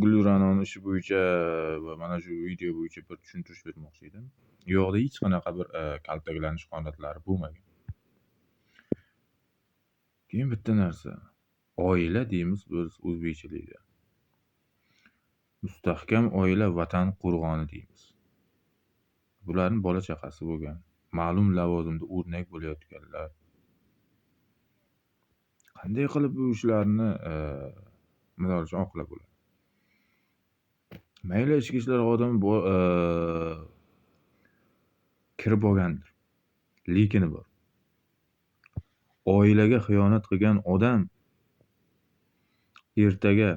Gulliranoni ishi bo'yicha va mana shu video bo'yicha bir tushuntirish bermoqchi edim. U yoqda hech qanaqa bir kaltaklanish holatlari bo'lmagan. Keyin bitta narsa, oila deymiz biz o'zbekchilikda. Mustahkam oila vatan qo'rg'oni deymiz. Bularning bola-chaqasi bo'lgan, ma'lum lavozimda o'rnak bo'layotganlar. Qanday qilib bu ishlarni misol uchun oqlab bo'ladi? Mayli ichki ishlar xodimi kirib olgandir, lekini bor. Oilaga xiyonat qilgan odam ertaga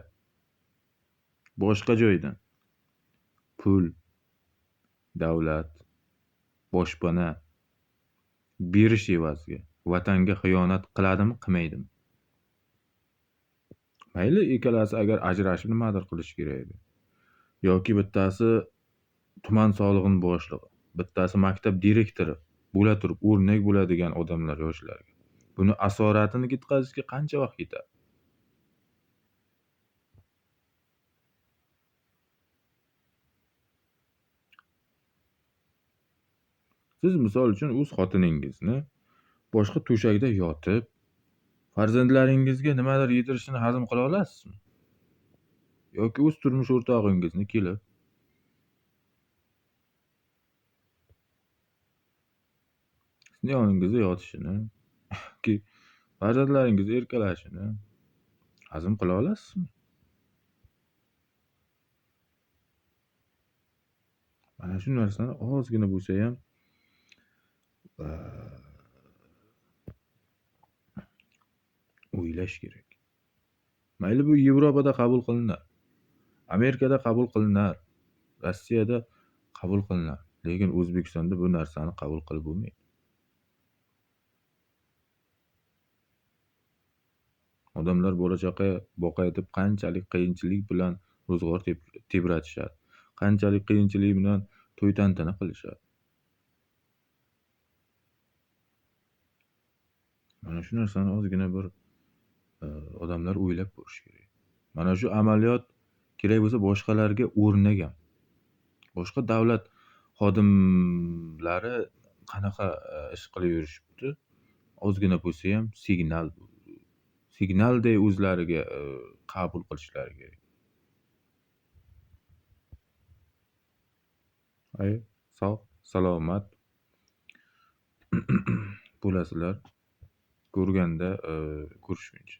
boshqa joydan pul, davlat, boshpana berish evaziga vatanga xiyonat qiladimi, qilmaydimi? Mayli ikkalasi agar ajrashib nimadir qilish kerak edi. Yoki bittasi tuman sog'lig'ini boshlig'i, bittasi maktab direktori bo'la turib o'rnak bo'ladigan odamlar yoshlarga. Buni asoratini ketkazishga qancha vaqt ketadi? Siz misol uchun o'z xotiningizni boshqa to'shakda yotib, farzandlaringizga nimadir yedirishini hazm qila olasizmi? Yoki o'z turmush o'rtog'ingizni kelib sizni yoningizda yotishini yoki farzandlaringizni erkalashini hazm qila olasizmi? Mana shu narsani ozgina bo'lsa ham o'ylash kerak. Mayli bu Yevropada qabul qilinar, Amerikada qabul qilinar, Rossiyada qabul qilinar, lekin O'zbekistonda bu narsani qabul qilib bo'lmaydi. Odamlar bola-chaqa boqay deb qanchalik qiyinchilik bilan ro'zg'or tebratishadi, qanchalik qiyinchilik bilan to'y tantana qilishadi. Mana shu narsani ozgina bir odamlar o'ylab ko'rish kerak. Mana shu amaliyot kerak bo'lsa boshqalarga o'rnak ham. Boshqa davlat xodimlari qanaqa ish qilib yurishibdi? Ozgina bo'lsa ham signalday o'zlariga qabul qilishlari kerak. Sog', salomat bo'lasizlar. Ko'rganda ko'rishguncha.